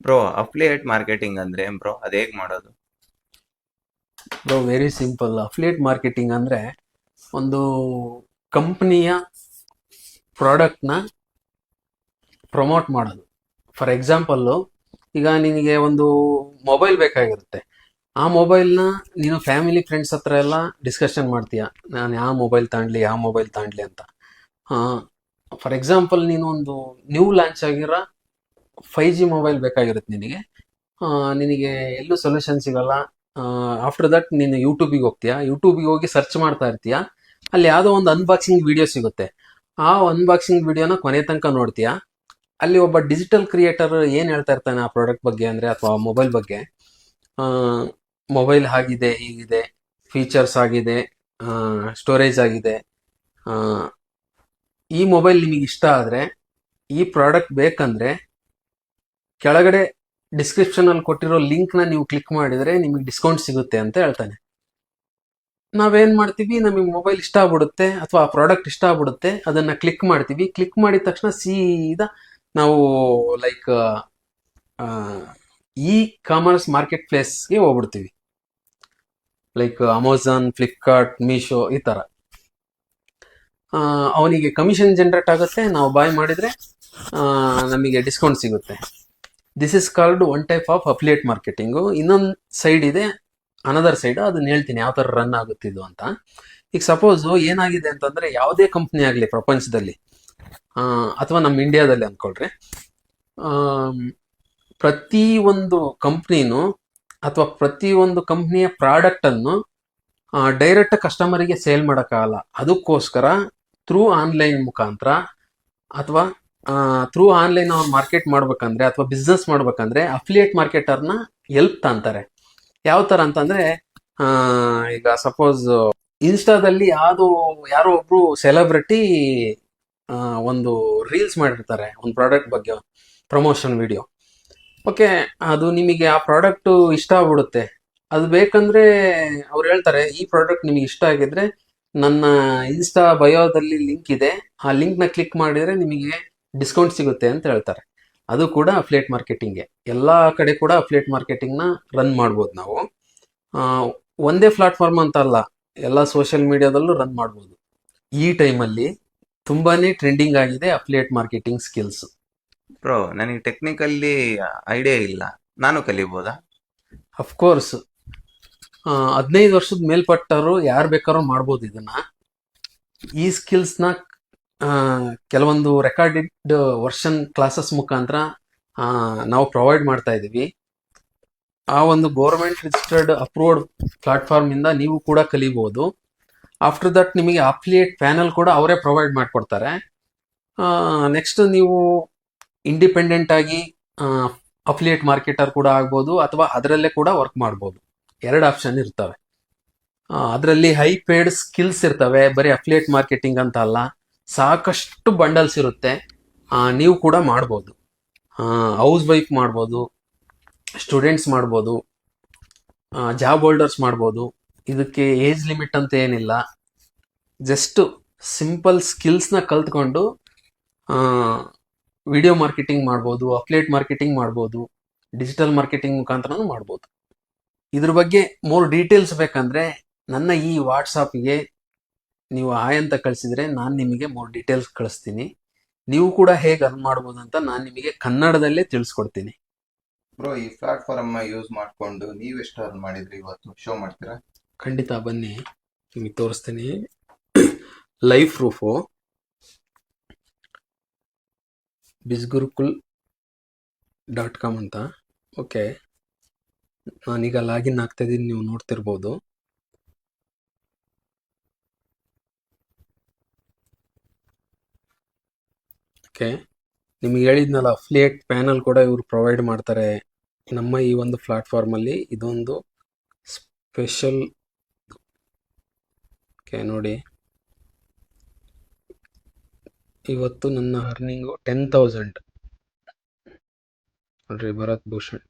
Bro affiliate marketing ಅಂದ್ರೆ bro ಅದ್ ಹೇಗ್ ಮಾಡೋದು? Bro very simple. Affiliate marketing ಅಂದರೆ ಒಂದು ಕಂಪ್ನಿಯ ಪ್ರಾಡಕ್ಟ್ನ ಪ್ರಮೋಟ್ ಮಾಡೋದು. ಫಾರ್ ಎಕ್ಸಾಂಪಲ್ಲು, ಈಗ ನಿನಗೆ ಒಂದು ಮೊಬೈಲ್ ಬೇಕಾಗಿರುತ್ತೆ. ಆ ಮೊಬೈಲ್ನ ನೀನು ಫ್ಯಾಮಿಲಿ ಫ್ರೆಂಡ್ಸ್ ಹತ್ರ ಎಲ್ಲ ಡಿಸ್ಕಷನ್ ಮಾಡ್ತೀಯ, ನಾನು ಯಾವ ಮೊಬೈಲ್ ತಗೊಳ್ಳಿ ಅಂತ. ಫಾರ್ ಎಕ್ಸಾಂಪಲ್, ನೀನು ಒಂದು ನ್ಯೂ ಲಾಂಚ್ ಆಗಿರೋ 5G ಮೊಬೈಲ್ ಬೇಕಾಗಿರುತ್ತೆ ನಿನಗೆ. ನಿನಗೆ ಎಲ್ಲೂ ಸೊಲ್ಯೂಷನ್ ಸಿಗಲ್ಲ. ಆಫ್ಟರ್ ದಟ್ ನೀನು ಯೂಟ್ಯೂಬಿಗೆ ಹೋಗ್ತೀಯಾ, ಯೂಟ್ಯೂಬಿಗೆ ಹೋಗಿ ಸರ್ಚ್ ಮಾಡ್ತಾ ಇರ್ತೀಯ. ಅಲ್ಲಿ ಯಾವುದೋ ಒಂದು ಅನ್ಬಾಕ್ಸಿಂಗ್ ವಿಡಿಯೋ ಸಿಗುತ್ತೆ. ಆ ಅನ್ಬಾಕ್ಸಿಂಗ್ ವಿಡಿಯೋನ ಕೊನೆ ತನಕ ನೋಡ್ತೀಯಾ. ಅಲ್ಲಿ ಒಬ್ಬ ಡಿಜಿಟಲ್ ಕ್ರಿಯೇಟರ್ ಏನು ಹೇಳ್ತಾ ಇರ್ತಾನೆ ಆ ಪ್ರಾಡಕ್ಟ್ ಬಗ್ಗೆ ಅಂದರೆ, ಅಥವಾ ಮೊಬೈಲ್ ಬಗ್ಗೆ, ಮೊಬೈಲ್ ಆಗಿದೆ, ಹೀಗಿದೆ, ಫೀಚರ್ಸ್ ಆಗಿದೆ, ಸ್ಟೋರೇಜ್ ಆಗಿದೆ, ಆ, ಈ ಮೊಬೈಲ್ ನಿಮಗೆ ಇಷ್ಟ ಆದರೆ, ಈ ಪ್ರಾಡಕ್ಟ್ ಬೇಕಂದ್ರೆ ಕೆಳಗಡೆ ಡಿಸ್ಕ್ರಿಪ್ಷನ್ ಅಲ್ಲಿ ಕೊಟ್ಟಿರೋ ಲಿಂಕ್ನ ನೀವು ಕ್ಲಿಕ್ ಮಾಡಿದರೆ ನಿಮಗೆ ಡಿಸ್ಕೌಂಟ್ ಸಿಗುತ್ತೆ ಅಂತ ಹೇಳ್ತಾನೆ. ನಾವೇನ್ ಮಾಡ್ತೀವಿ, ನಮಗೆ ಮೊಬೈಲ್ ಇಷ್ಟ ಆಗ್ಬಿಡುತ್ತೆ ಅಥವಾ ಆ ಪ್ರಾಡಕ್ಟ್ ಇಷ್ಟ ಆಗ್ಬಿಡುತ್ತೆ, ಅದನ್ನ ಕ್ಲಿಕ್ ಮಾಡ್ತೀವಿ. ಕ್ಲಿಕ್ ಮಾಡಿದ ತಕ್ಷಣ ಸೀದಾ ನಾವು ಲೈಕ್ ಇ ಕಾಮರ್ಸ್ ಮಾರ್ಕೆಟ್ ಪ್ಲೇಸ್ಗೆ ಹೋಗ್ಬಿಡ್ತೀವಿ. ಲೈಕ್ ಅಮೆಝಾನ್, ಫ್ಲಿಪ್ಕಾರ್ಟ್, ಮೀಶೋ, ಈ ಥರ. ಅವನಿಗೆ ಕಮಿಷನ್ ಜನರೇಟ್ ಆಗುತ್ತೆ, ನಾವು ಬಾಯ್ ಮಾಡಿದರೆ ನಮಗೆ ಡಿಸ್ಕೌಂಟ್ ಸಿಗುತ್ತೆ. This is called one type of affiliate marketing. ಇನ್ನೊಂದು ಸೈಡ್ ಇದೆ, ಅನದರ್ ಸೈಡ್, ಅದನ್ನ ಹೇಳ್ತೀನಿ ಯಾವ ಥರ ರನ್ ಆಗುತ್ತಿದ್ದು ಅಂತ. ಈಗ ಸಪೋಸ್ ಏನಾಗಿದೆ ಅಂತಂದರೆ, ಯಾವುದೇ ಕಂಪ್ನಿ ಆಗಲಿ ಪ್ರಪಂಚದಲ್ಲಿ ಅಥವಾ ನಮ್ಮ ಇಂಡಿಯಾದಲ್ಲಿ ಅಂದ್ಕೊಳ್ರಿ, ಪ್ರತಿ ಒಂದು ಕಂಪ್ನಿನೂ ಅಥವಾ ಪ್ರತಿ ಒಂದು ಕಂಪ್ನಿಯ ಪ್ರಾಡಕ್ಟನ್ನು ಡೈರೆಕ್ಟ್ ಕಸ್ಟಮರಿಗೆ ಸೇಲ್ ಮಾಡೋಕ್ಕಾಗಲ್ಲ. ಅದಕ್ಕೋಸ್ಕರ ಥ್ರೂ ಆನ್ಲೈನ್ ಮುಖಾಂತರ ಅಥವಾ ಥ್ರೂ ಆನ್ಲೈನ್ ಅವ್ರು ಮಾರ್ಕೆಟ್ ಮಾಡ್ಬೇಕಂದ್ರೆ ಅಥವಾ ಬಿಸ್ನೆಸ್ ಮಾಡ್ಬೇಕಂದ್ರೆ ಅಫಿಲಿಯೇಟ್ ಮಾರ್ಕೆಟರ್ನ ಹೆಲ್ಪ್ ತಾಂತಾರೆ. ಯಾವ ಥರ ಅಂತಂದರೆ, ಈಗ ಸಪೋಸ್ ಇನ್ಸ್ಟಾದಲ್ಲಿ ಯಾರೋ ಒಬ್ರು ಸೆಲೆಬ್ರಿಟಿ ಒಂದು ರೀಲ್ಸ್ ಮಾಡಿರ್ತಾರೆ ಒಂದು ಪ್ರಾಡಕ್ಟ್ ಬಗ್ಗೆ, ಪ್ರಮೋಷನ್ ವಿಡಿಯೋ. ಓಕೆ, ಅದು ನಿಮಗೆ ಆ ಪ್ರಾಡಕ್ಟು ಇಷ್ಟ ಆಗ್ಬಿಡುತ್ತೆ. ಅದು ಬೇಕಂದ್ರೆ ಅವ್ರು ಹೇಳ್ತಾರೆ, ಈ ಪ್ರಾಡಕ್ಟ್ ನಿಮಗೆ ಇಷ್ಟ ಆಗಿದ್ರೆ ನನ್ನ ಇನ್ಸ್ಟಾ ಬಯೋದಲ್ಲಿ ಲಿಂಕ್ ಇದೆ, ಆ ಲಿಂಕ್ನ ಕ್ಲಿಕ್ ಮಾಡಿದರೆ ನಿಮಗೆ ಡಿಸ್ಕೌಂಟ್ ಸಿಗುತ್ತೆ ಅಂತ ಹೇಳ್ತಾರೆ. ಅದು ಕೂಡ ಅಫಿಲಿಯೇಟ್ ಮಾರ್ಕೆಟಿಂಗ್ಗೆ. ಎಲ್ಲ ಕಡೆ ಕೂಡ ಅಫಿಲಿಯೇಟ್ ಮಾರ್ಕೆಟಿಂಗ್ನ ರನ್ ಮಾಡ್ಬೋದು ನಾವು. ಒಂದೇ ಪ್ಲಾಟ್ಫಾರ್ಮ್ ಅಂತ ಅಲ್ಲ, ಎಲ್ಲ ಸೋಷಿಯಲ್ ಮೀಡಿಯಾದಲ್ಲೂ ರನ್ ಮಾಡ್ಬೋದು. ಈ ಟೈಮಲ್ಲಿ ತುಂಬಾನೇ ಟ್ರೆಂಡಿಂಗ್ ಆಗಿದೆ ಅಫಿಲಿಯೇಟ್ ಮಾರ್ಕೆಟಿಂಗ್ ಸ್ಕಿಲ್ಸ್. ಬ್ರೋ ನನಗೆ ಟೆಕ್ನಿಕಲ್ಲಿ ಐಡಿಯಾ ಇಲ್ಲ, ನಾನು ಕಲಿಬೋದಾ? ಅಫ್ಕೋರ್ಸ್, 15 ವರ್ಷದ ಮೇಲ್ಪಟ್ಟವರು ಯಾರು ಬೇಕಾದ್ರೂ ಮಾಡ್ಬೋದು ಇದನ್ನ. ಈ ಸ್ಕಿಲ್ಸ್ನ ಕೆಲವೊಂದು ರೆಕಾರ್ಡೆಡ್ ವರ್ಷನ್ ಕ್ಲಾಸಸ್ ಮುಖಾಂತರ ನಾವು ಪ್ರೊವೈಡ್ ಮಾಡ್ತಾ ಇದ್ದೀವಿ. ಆ ಒಂದು ಗೌರ್ಮೆಂಟ್ ರಿಜಿಸ್ಟರ್ಡ್ ಅಪ್ರೂವ್ಡ್ ಪ್ಲಾಟ್ಫಾರ್ಮ್ ಇಂದ ನೀವು ಕೂಡ ಕಲಿಬಹುದು. ಆಫ್ಟರ್ ದಟ್ ನಿಮಗೆ ಅಫಿಲಿಯೇಟ್ ಪ್ಯಾನಲ್ ಕೂಡ ಅವರೇ ಪ್ರೊವೈಡ್ ಮಾಡಿಕೊಡ್ತಾರೆ. ನೆಕ್ಸ್ಟ್ ನೀವು ಇಂಡಿಪೆಂಡೆಂಟ್ ಆಗಿ ಅಫಿಲಿಯೇಟ್ ಮಾರ್ಕೆಟರ್ ಕೂಡ ಆಗ್ಬೋದು, ಅಥವಾ ಅದರಲ್ಲೇ ಕೂಡ ವರ್ಕ್ ಮಾಡ್ಬೋದು. 2 ಆಪ್ಷನ್ ಇರ್ತವೆ. ಅದರಲ್ಲಿ ಹೈ ಪೇಯ್ಡ್ ಸ್ಕಿಲ್ಸ್ ಇರ್ತವೆ, ಬರೀ ಅಫಿಲಿಯೇಟ್ ಮಾರ್ಕೆಟಿಂಗ್ ಅಂತ ಅಲ್ಲ, ಸಾಕಷ್ಟು ಬಂಡಲ್ಸ್ ಇರುತ್ತೆ. ನೀವು ಕೂಡ ಮಾಡ್ಬೋದು. ಹೌಸ್ ವೈಫ್ ಮಾಡ್ಬೋದು, ಸ್ಟೂಡೆಂಟ್ಸ್ ಮಾಡ್ಬೋದು, ಜಾಬ್ ಹೋಲ್ಡರ್ಸ್ ಮಾಡ್ಬೋದು. ಇದಕ್ಕೆ ಏಜ್ ಲಿಮಿಟ್ ಅಂತ ಏನಿಲ್ಲ. ಜಸ್ಟ್ ಸಿಂಪಲ್ ಸ್ಕಿಲ್ಸ್ನ ಕಲ್ತ್ಕೊಂಡು ವಿಡಿಯೋ ಮಾರ್ಕೆಟಿಂಗ್ ಮಾಡ್ಬೋದು, ಅಫಿಲಿಯೇಟ್ ಮಾರ್ಕೆಟಿಂಗ್ ಮಾಡ್ಬೋದು, ಡಿಜಿಟಲ್ ಮಾರ್ಕೆಟಿಂಗ್ ಮುಖಾಂತರನೂ ಮಾಡ್ಬೋದು. ಇದ್ರ ಬಗ್ಗೆ ಮೋರ್ ಡೀಟೇಲ್ಸ್ ಬೇಕಂದ್ರೆ ನನ್ನ ಈ ವಾಟ್ಸಾಪ್ಗೆ ನೀವು ಹಾಯ್ ಅಂತ ಕಳಿಸಿದ್ರೆ ನಾನು ನಿಮಗೆ ಮೋರ್ ಡೀಟೇಲ್ಸ್ ಕಳಿಸ್ತೀನಿ. ನೀವು ಕೂಡ ಹೇಗೆ ಅರ್ನ್ ಮಾಡ್ಬೋದು ಅಂತ ನಾನು ನಿಮಗೆ ಕನ್ನಡದಲ್ಲೇ ತಿಳಿಸ್ಕೊಡ್ತೀನಿ. ಬ್ರೋ ಈ ಪ್ಲಾಟ್ಫಾರ್ಮ್ ಯೂಸ್ ಮಾಡ್ಕೊಂಡು ನೀವು ಎಷ್ಟು ಅರ್ನ್ ಮಾಡಿದ್ರಿ ಇವತ್ತು ಶೋ ಮಾಡ್ತೀರಾ? ಖಂಡಿತ ಬನ್ನಿ, ನಿಮಗೆ ತೋರಿಸ್ತೀನಿ. ಲೈವ್ ಪ್ರೂಫು bizgurukul.com ಅಂತ. ಓಕೆ, ನಾನೀಗ ಲಾಗಿನ್ ಆಗ್ತಾ ಇದ್ದೀನಿ, ನೀವು ನೋಡ್ತಿರ್ಬೋದು. ಓಕೆ, ನಿಮಗೆ ಹೇಳಿದ್ನಲ್ಲ, ಅಫಿಲಿಯೇಟ್ ಪ್ಯಾನಲ್ ಕೂಡ ಇವರು ಪ್ರೊವೈಡ್ ಮಾಡ್ತಾರೆ ನಮ್ಮ ಈ ಒಂದು ಪ್ಲಾಟ್ಫಾರ್ಮಲ್ಲಿ. ಇದೊಂದು ಸ್ಪೆಷಲ್. ಓಕೆ ನೋಡಿ, ಇವತ್ತು ನನ್ನ ಅರ್ನಿಂಗು 10,000 ನೋಡ್ರಿ, ಭರತ್ ಭೂಷಣ್.